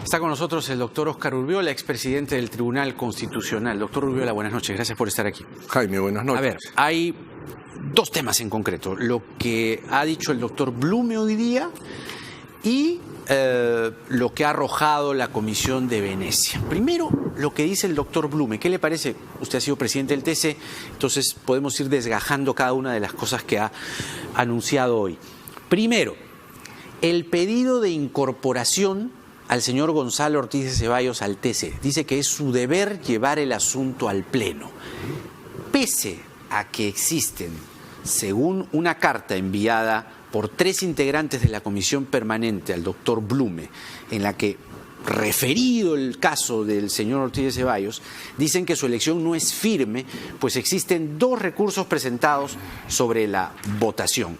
Está con nosotros el doctor Óscar Urbiola, expresidente del Tribunal Constitucional. Doctor Urbiola, buenas noches, gracias por estar aquí. Jaime, buenas noches. A ver, hay dos temas en concreto. Lo que ha dicho el doctor Blume hoy día y lo que ha arrojado la Comisión de Venecia. Primero, lo que dice el doctor Blume. ¿Qué le parece? Usted ha sido presidente del TC, entonces podemos ir desgajando cada una de las cosas que ha anunciado hoy. Primero, el pedido de incorporación al señor Gonzalo Ortiz de Ceballos al TC. Dice que es su deber llevar el asunto al Pleno. Pese a que existen, según una carta enviada por 3 integrantes de la Comisión Permanente al doctor Blume, en la que, referido el caso del señor Ortiz de Ceballos, dicen que su elección no es firme, pues existen 2 recursos presentados sobre la votación.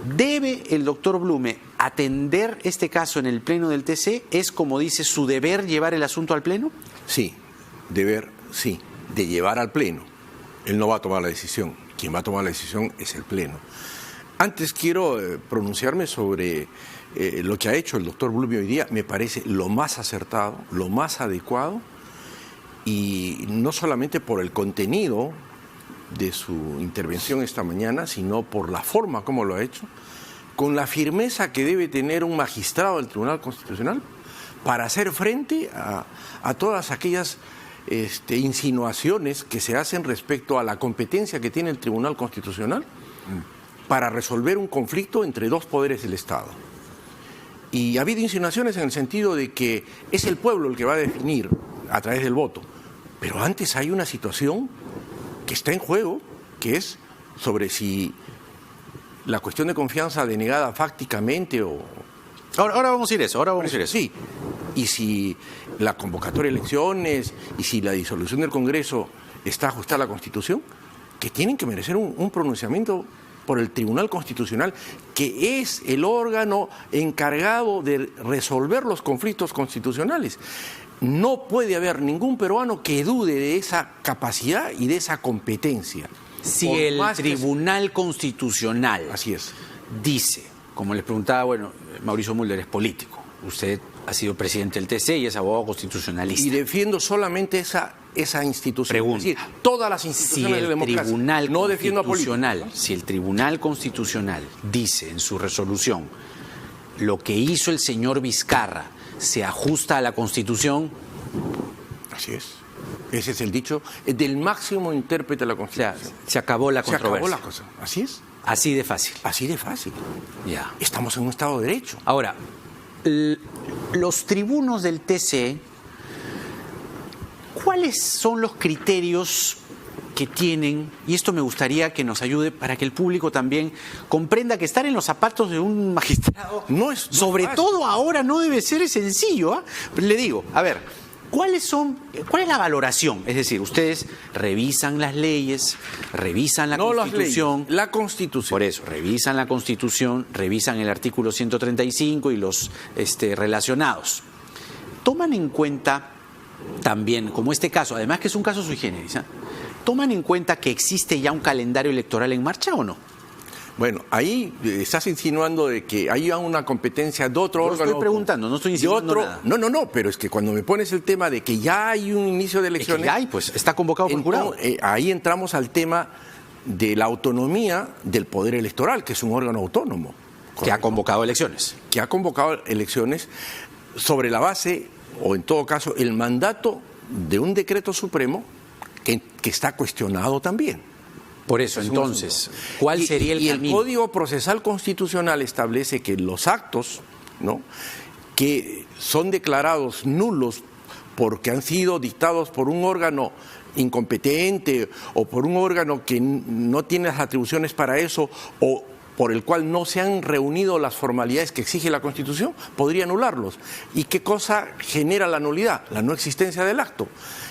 ¿Debe el doctor Blume atender este caso en el Pleno del TC? ¿Es, como dice, su deber llevar el asunto al Pleno? Sí, deber, sí, de llevar al Pleno. Él no va a tomar la decisión. Quien va a tomar la decisión es el Pleno. Antes quiero pronunciarme sobre lo que ha hecho el doctor Blume hoy día. Me parece lo más acertado, lo más adecuado, y no solamente por el contenido de su intervención esta mañana, sino por la forma como lo ha hecho, con la firmeza que debe tener un magistrado del Tribunal Constitucional para hacer frente a todas aquellas insinuaciones que se hacen respecto a la competencia que tiene el Tribunal Constitucional para resolver un conflicto entre 2 poderes del Estado. Y ha habido insinuaciones en el sentido de que es el pueblo el que va a definir a través del voto, pero antes hay una situación que está en juego, que es sobre si la cuestión de confianza denegada fácticamente o... Ahora vamos a ir a eso, Sí, y si la convocatoria de elecciones y si la disolución del Congreso está ajustada a la Constitución, que tienen que merecer un pronunciamiento por el Tribunal Constitucional, que es el órgano encargado de resolver los conflictos constitucionales. No puede haber ningún peruano que dude de esa capacidad y de esa competencia. Si el Tribunal Constitucional así es, dice, como les preguntaba, bueno, Mauricio Mulder es político, usted ha sido presidente del TC y es abogado constitucionalista. Y defiendo solamente esa institución. Pregunta, es decir, todas las instituciones de democracia. Si el Tribunal Constitucional dice en su resolución lo que hizo el señor Vizcarra se ajusta a la Constitución. Así es. Ese es el dicho del máximo intérprete de la Constitución. O sea, se acabó la controversia. Se acabó la cosa. Así es. Así de fácil. Así de fácil. Ya. Estamos en un Estado de Derecho. Ahora, los tribunos del TC, ¿cuáles son los criterios que tienen? Y esto me gustaría que nos ayude para que el público también comprenda que estar en los zapatos de un magistrado, sobre todo ahora, no debe ser sencillo. Le digo, a ver, ¿cuál es la valoración? Es decir, ustedes revisan las leyes, revisan la Constitución. Las leyes, la Constitución. Por eso, revisan la Constitución, revisan el artículo 135 y los relacionados. Toman en cuenta también, como este caso, además que es un caso sui generis, ¿toman en cuenta que existe ya un calendario electoral en marcha o no? Bueno, ahí estás insinuando de que hay una competencia de otro órgano. Estoy preguntando, no estoy insinuando nada. No, pero es que cuando me pones el tema de que ya hay un inicio de elecciones... Es que ya hay, pues, está convocado por el jurado. Ahí entramos al tema de la autonomía del Poder Electoral, que es un órgano autónomo. ¿Correcto? Que ha convocado elecciones. Que ha convocado elecciones sobre la base, o en todo caso, el mandato de un decreto supremo que está cuestionado también. Por eso, entonces, ¿cuál sería el camino? El Código Procesal Constitucional establece que los actos, ¿no?, que son declarados nulos porque han sido dictados por un órgano incompetente o por un órgano que no tiene las atribuciones para eso o por el cual no se han reunido las formalidades que exige la Constitución, podría anularlos. ¿Y qué cosa genera la nulidad? La no existencia del acto.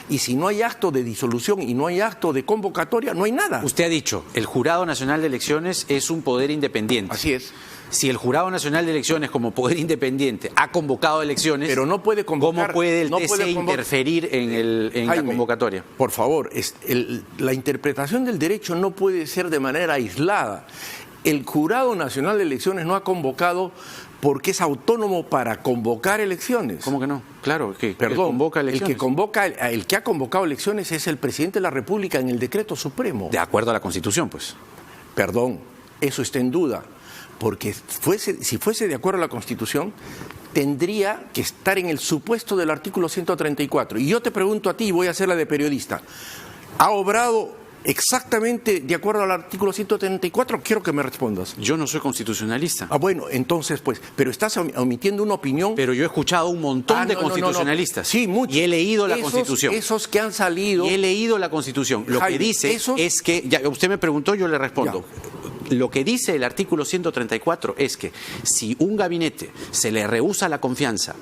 Y si no hay acto de disolución y no hay acto de convocatoria, no hay nada. Usted ha dicho, el Jurado Nacional de Elecciones es un poder independiente. Así es. Si el Jurado Nacional de Elecciones, como poder independiente, ha convocado elecciones, pero no puede convocar, ¿cómo puede el TC interferir en la convocatoria? Por favor, la interpretación del derecho no puede ser de manera aislada. El Jurado Nacional de Elecciones no ha convocado porque es autónomo para convocar elecciones. ¿Cómo que no? Claro, que Perdón, convoca elecciones. el que ha convocado elecciones es el presidente de la República en el decreto supremo. De acuerdo a la Constitución, pues. Perdón, eso está en duda, porque si fuese de acuerdo a la Constitución, tendría que estar en el supuesto del artículo 134. Y yo te pregunto a ti, y voy a hacerla de periodista, ¿ha obrado exactamente de acuerdo al artículo 134? Quiero que me respondas. Yo no soy constitucionalista. Bueno, entonces pues, pero estás omitiendo una opinión. Pero yo he escuchado un montón de constitucionalistas. Sí, muchos. Y he leído la Constitución. Esos que han salido. Y he leído la Constitución. Lo Jaime, que dice es que, ya, usted me preguntó, yo le respondo. Lo que dice el artículo 134 es que si un gabinete se le rehúsa la confianza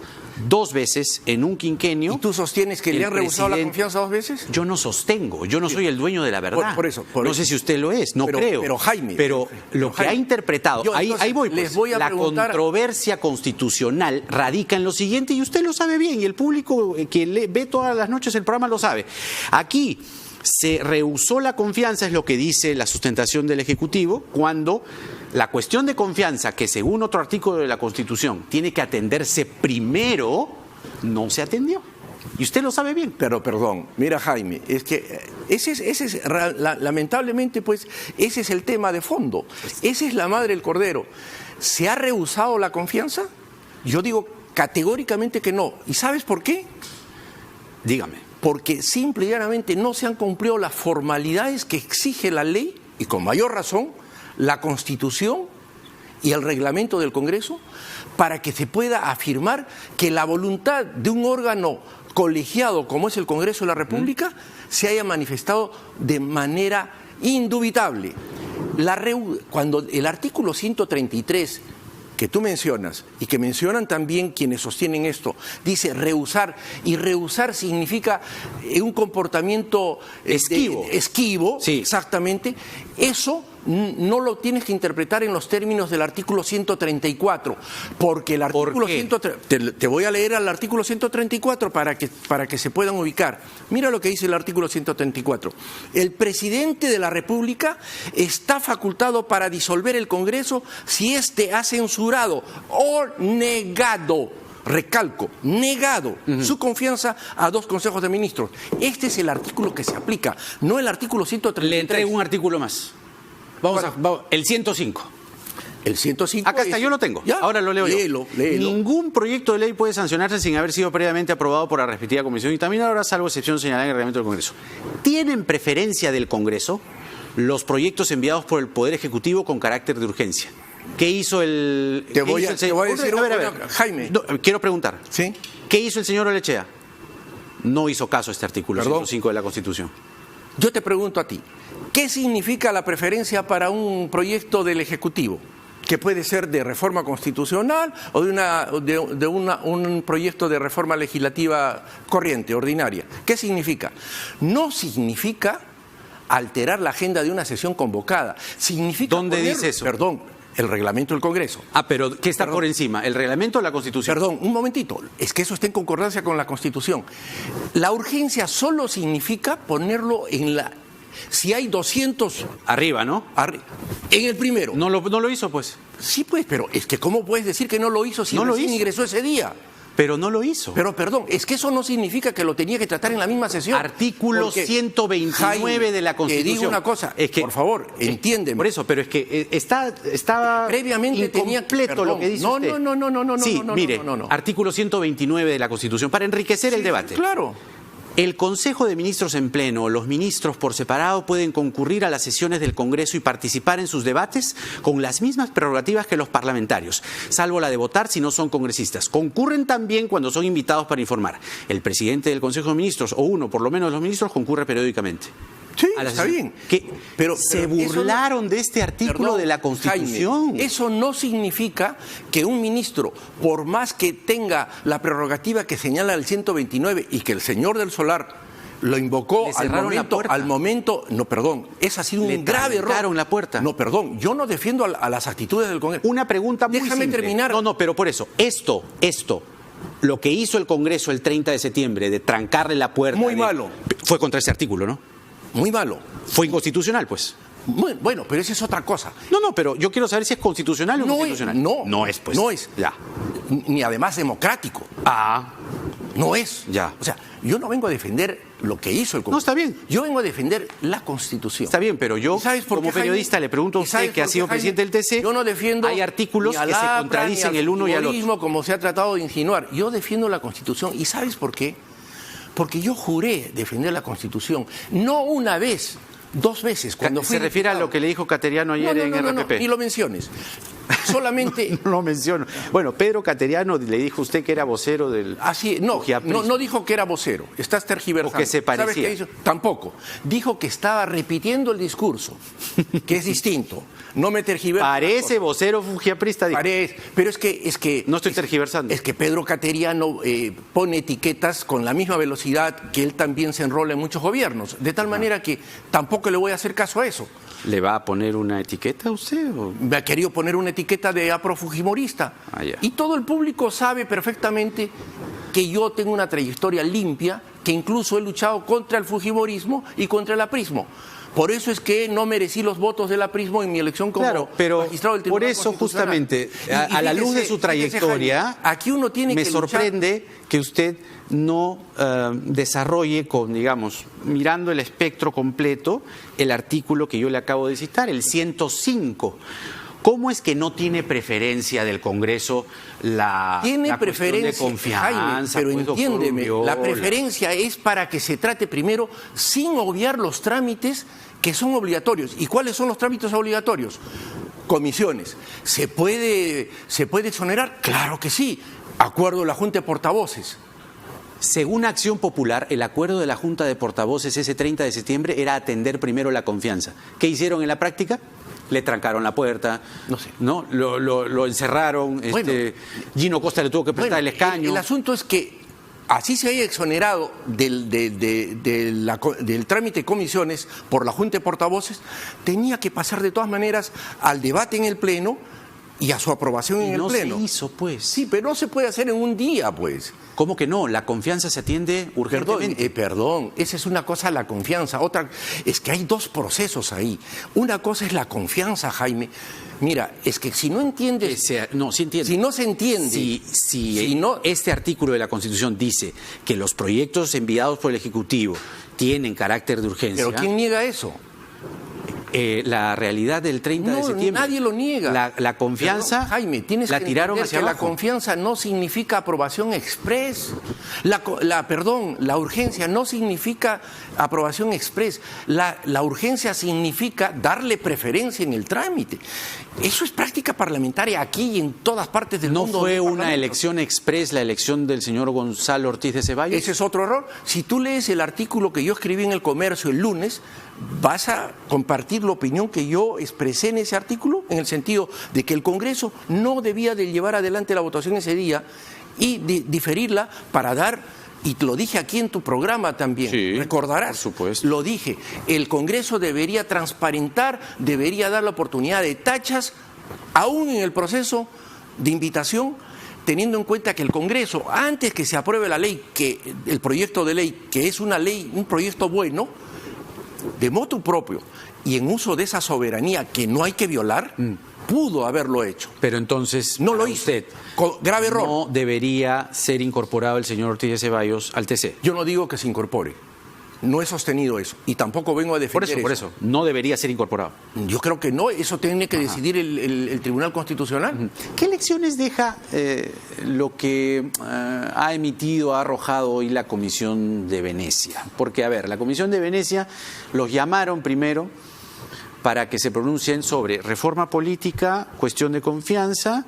2 veces en un quinquenio... ¿Y tú sostienes que le han rehusado la confianza 2 veces? Yo no sostengo, yo no soy el dueño de la verdad. No sé si usted lo es, no creo. Pero Jaime... Pero lo que ha interpretado... Ahí voy, pues, les voy a preguntar... La controversia constitucional radica en lo siguiente, y usted lo sabe bien, y el público que ve todas las noches el programa lo sabe. Aquí se rehusó la confianza, es lo que dice la sustentación del Ejecutivo, cuando la cuestión de confianza, que según otro artículo de la Constitución tiene que atenderse primero, no se atendió. Y usted lo sabe bien. Pero perdón, mira Jaime, es que lamentablemente pues ese es el tema de fondo. Esa es la madre del cordero. ¿Se ha rehusado la confianza? Yo digo categóricamente que no. ¿Y sabes por qué? Dígame. Porque simple y llanamente no se han cumplido las formalidades que exige la ley, y con mayor razón la Constitución y el reglamento del Congreso, para que se pueda afirmar que la voluntad de un órgano colegiado como es el Congreso de la República se haya manifestado de manera indubitable. Cuando el artículo 133 que tú mencionas y que mencionan también quienes sostienen esto, dice rehusar, y rehusar significa un comportamiento esquivo, sí. Exactamente, eso no lo tienes que interpretar en los términos del artículo 134, porque el artículo 134, te voy a leer al artículo 134 para que se puedan ubicar. Mira lo que dice el artículo 134. El presidente de la República está facultado para disolver el Congreso si éste ha censurado o negado, recalco, negado su confianza a 2 consejos de ministros. Este es el artículo que se aplica, no el artículo 133. Le entrego un artículo más. Vamos, el 105. El 105. Acá está, yo lo tengo. ¿Ya? Ahora lo leo léelo. Ningún proyecto de ley puede sancionarse sin haber sido previamente aprobado por la respectiva comisión y también ahora, salvo excepción señalada en el reglamento del Congreso. ¿Tienen preferencia del Congreso los proyectos enviados por el Poder Ejecutivo con carácter de urgencia? ¿Qué hizo el... Te voy a decir Jaime. No, quiero preguntar. ¿Sí? ¿Qué hizo el señor Olechea? No hizo caso a este artículo 105 de la Constitución. Yo te pregunto a ti, ¿qué significa la preferencia para un proyecto del Ejecutivo? Que puede ser de reforma constitucional o de un proyecto de reforma legislativa corriente, ordinaria. ¿Qué significa? No significa alterar la agenda de una sesión convocada. Significa ¿Dónde dice eso? Perdón, el reglamento del Congreso. Pero ¿qué está por encima? ¿El reglamento o la Constitución? Perdón, un momentito. Es que eso está en concordancia con la Constitución. La urgencia solo significa ponerlo en la... Si hay 200... Arriba, ¿no? En el primero. No lo hizo, pues. Sí, pues, pero es que ¿cómo puedes decir que no lo hizo si no recién ingresó ese día? Pero no lo hizo. Pero perdón, es que eso no significa que lo tenía que tratar en la misma sesión. Artículo 129 Jaime, de la Constitución. Te digo una cosa, es que, por favor, entiéndeme. Por eso, pero es que estaba previamente incompleto lo que dice usted. No. Sí, mire, artículo 129 de la Constitución, para enriquecer el debate. Claro. El Consejo de Ministros en pleno, los ministros por separado pueden concurrir a las sesiones del Congreso y participar en sus debates con las mismas prerrogativas que los parlamentarios, salvo la de votar si no son congresistas. Concurren también cuando son invitados para informar. El presidente del Consejo de Ministros, o uno por lo menos de los ministros, concurre periódicamente. Sí, está bien. Pero se burlaron de este artículo de la Constitución. Jaime, eso no significa que un ministro, por más que tenga la prerrogativa que señala el 129 y que el señor del Solar lo invocó al momento, no, perdón, ese ha sido un grave error. Le la puerta. No, perdón, yo no defiendo a las actitudes del Congreso. Una pregunta muy simple. Déjame terminar. No, pero por eso, esto, lo que hizo el Congreso el 30 de septiembre, de trancarle la puerta. Muy malo. Fue contra ese artículo, ¿no? Muy malo. Fue inconstitucional, pues. Bueno, pero esa es otra cosa. No, pero yo quiero saber si es constitucional o no constitucional. No es, pues. No es. Ya. Ni además democrático. No es. Ya. O sea, yo no vengo a defender lo que hizo el Congreso. No, está bien. Yo vengo a defender la Constitución. Está bien, pero yo, como periodista, Jaime? le pregunto a usted, que ha sido presidente del TC, yo no defiendo hay artículos ni a que se Lapra, contradicen ni el uno y al figurismo, otro. como se ha tratado de insinuar. Yo defiendo la Constitución. ¿Y sabes por qué? Porque yo juré defender la Constitución. No una vez, 2 veces. Cuando fui ¿Se refiere a lo que le dijo Cateriano ayer en RPP? No, ni lo menciones. Solamente... No lo menciono. Bueno, Pedro Cateriano le dijo a usted que era vocero del... No dijo que era vocero. Estás tergiversando. O que se parecía. ¿Sabes qué hizo? Tampoco. Dijo que estaba repitiendo el discurso, que es distinto. No me tergiversa. Parece vocero fujiaprista. Parece, pero es que... No estoy tergiversando. Es que Pedro Cateriano pone etiquetas con la misma velocidad que él también se enrola en muchos gobiernos. De tal manera que tampoco le voy a hacer caso a eso. ¿Le va a poner una etiqueta a usted? ¿O? Me ha querido poner una etiqueta de aprofujimorista. Y todo el público sabe perfectamente que yo tengo una trayectoria limpia, que incluso he luchado contra el fujimorismo y contra el aprismo. Por eso es que no merecí los votos del aprismo en mi elección como magistrado del Tribunal por eso justamente, a la luz de su trayectoria, Jaime, aquí uno tiene me sorprende que usted no desarrolle mirando el espectro completo, el artículo que yo le acabo de citar, el 105. ¿Cómo es que no tiene preferencia del Congreso la preferencia de confianza? Jaime, pero entiéndeme, la preferencia es para que se trate primero sin obviar los trámites que son obligatorios. ¿Y cuáles son los trámites obligatorios? Comisiones. ¿Se puede exonerar? Claro que sí. Acuerdo de la Junta de Portavoces. Según Acción Popular, el acuerdo de la Junta de Portavoces ese 30 de septiembre era atender primero la confianza. ¿Qué hicieron en la práctica? Le trancaron la puerta, no sé. ¿no? Lo encerraron, Gino Costa le tuvo que prestar el escaño. El asunto es que así se haya exonerado del trámite de comisiones por la Junta de Portavoces, tenía que pasar de todas maneras al debate en el Pleno y a su aprobación en el Pleno. No se hizo, pues. Sí, pero no se puede hacer en un día, pues. ¿Cómo que no? La confianza se atiende urgentemente. Perdón, esa es una cosa, la confianza. Otra, es que hay 2 procesos ahí. Una cosa es la confianza, Jaime. Mira, es que si no entiendes... sí entiende. Si no se entiende... Si no, este artículo de la Constitución dice que los proyectos enviados por el Ejecutivo tienen carácter de urgencia... ¿Pero quién niega eso? La realidad del 30 de septiembre. Nadie lo niega. La confianza, Jaime, tienes la que tiraron hacia abajo. La confianza no significa aprobación express. La urgencia no significa aprobación express. La urgencia significa darle preferencia en el trámite. Eso es práctica parlamentaria aquí y en todas partes del mundo. ¿No fue una elección express la elección del señor Gonzalo Ortiz de Ceballos? Ese es otro error. Si tú lees el artículo que yo escribí en El Comercio el lunes, vas a compartir la opinión que yo expresé en ese artículo, en el sentido de que el Congreso no debía de llevar adelante la votación ese día y diferirla para dar, y te lo dije aquí en tu programa también, sí, recordarás, por supuesto. Lo dije, el Congreso debería transparentar, debería dar la oportunidad de tachas, aún en el proceso de invitación, teniendo en cuenta que el Congreso, antes que se apruebe la ley, el proyecto de ley, que es una ley, un proyecto bueno, de motu propio y en uso de esa soberanía que no hay que violar, pudo haberlo hecho. Pero entonces, no lo hizo. Usted, grave error. No debería ser incorporado el señor Ortiz de Ceballos al TC. Yo no digo que se incorpore. No he sostenido eso y tampoco vengo a defender eso. Por eso, no debería ser incorporado. Yo creo que no, eso tiene que decidir el Tribunal Constitucional. ¿Qué lecciones deja lo que ha emitido, ha arrojado hoy la Comisión de Venecia? Porque, a ver, la Comisión de Venecia los llamaron primero para que se pronuncien sobre reforma política, cuestión de confianza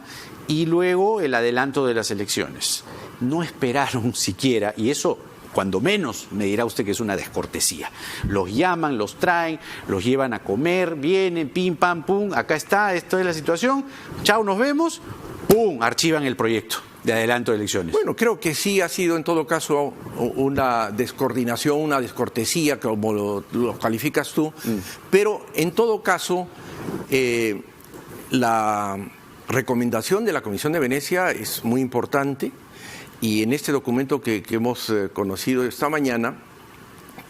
y luego el adelanto de las elecciones. No esperaron siquiera, y eso... cuando menos me dirá usted que es una descortesía. Los llaman, los traen, los llevan a comer, vienen, pim, pam, pum, acá está, esto es la situación, chao, nos vemos, pum, archivan el proyecto de adelanto de elecciones. Bueno, creo que sí ha sido en todo caso una descoordinación, una descortesía, como lo calificas tú, pero en todo caso la recomendación de la Comisión de Venecia es muy importante. Y en este documento que hemos conocido esta mañana,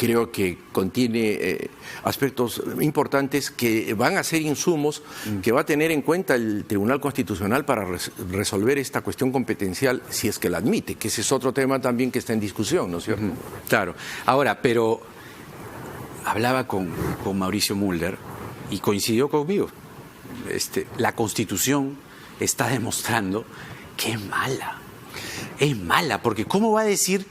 creo que contiene aspectos importantes que van a ser insumos que va a tener en cuenta el Tribunal Constitucional para resolver esta cuestión competencial, si es que la admite, que ese es otro tema también que está en discusión, ¿no es cierto? Claro. Ahora, pero hablaba con Mauricio Mulder y coincidió conmigo. La Constitución está demostrando que es mala. Es mala, porque ¿cómo va a decir?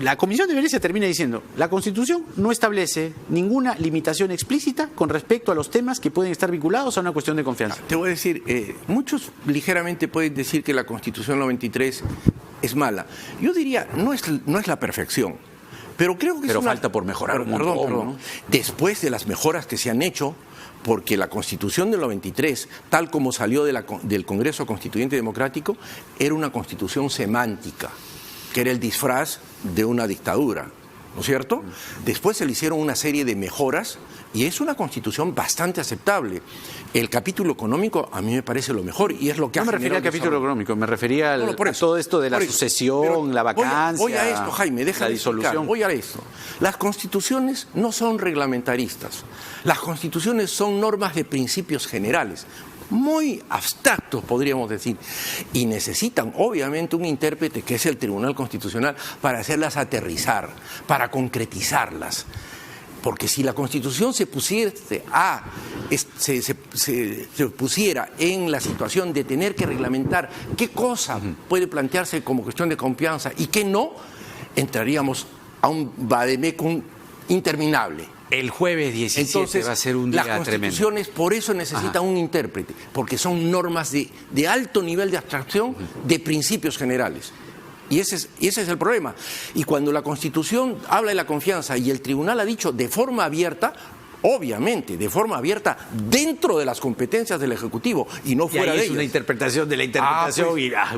La Comisión de Venecia termina diciendo: la Constitución no establece ninguna limitación explícita con respecto a los temas que pueden estar vinculados a una cuestión de confianza. Te voy a decir, muchos ligeramente pueden decir que la Constitución 93 es mala. Yo diría, no es la perfección, pero creo que pero falta por mejorar un montón, perdón. ¿no? Después de las mejoras que se han hecho, porque la Constitución del 93, tal como salió del Congreso Constituyente Democrático, era una constitución semántica, que era el disfraz de una dictadura, ¿no es cierto? Después se le hicieron una serie de mejoras y es una constitución bastante aceptable. El capítulo económico a mí me parece lo mejor y es lo que no me refería al capítulo económico, me refería a todo esto de la sucesión, la vacancia, voy a esto, Jaime, déjame la disolución. Voy a esto. Las constituciones no son reglamentaristas. Las constituciones son normas de principios generales, muy abstractos, podríamos decir, y necesitan obviamente un intérprete que es el Tribunal Constitucional para hacerlas aterrizar, para concretizarlas. Porque si la Constitución se pusiera en la situación de tener que reglamentar qué cosa puede plantearse como cuestión de confianza y qué no, entraríamos a un vademecum interminable. El jueves 17 Entonces, va a ser un día las constituciones tremendo. por eso necesitan un intérprete, porque son normas de alto nivel de abstracción de principios generales. Y ese es el problema. Y cuando la Constitución habla de la confianza y el Tribunal ha dicho de forma abierta, obviamente, de forma abierta, dentro de las competencias del Ejecutivo y no fuera de ellas. Es una interpretación de la interpretación.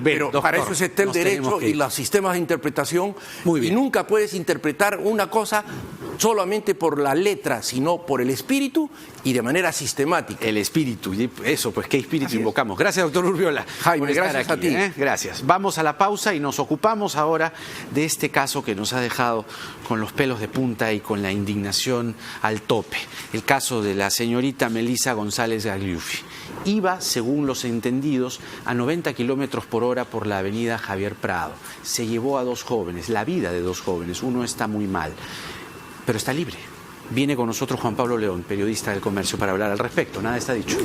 Pero doctor, para eso está el derecho y los sistemas de interpretación. Muy bien. Y nunca puedes interpretar una cosa solamente por la letra, sino por el espíritu y de manera sistemática. El espíritu, eso, pues, ¿qué espíritu invocamos? Gracias, doctor Urbiola. Jaime, gracias aquí, a ti. Gracias. Vamos a la pausa y nos ocupamos ahora de este caso que nos ha dejado con los pelos de punta y con la indignación al tope. El caso de la señorita Melissa González Gagliuffi. Iba, según los entendidos, a 90 kilómetros por hora por la avenida Javier Prado. Se llevó a dos jóvenes, la vida de dos jóvenes. Uno está muy mal, pero está libre. Viene con nosotros Juan Pablo León, periodista del Comercio, para hablar al respecto. Nada está dicho.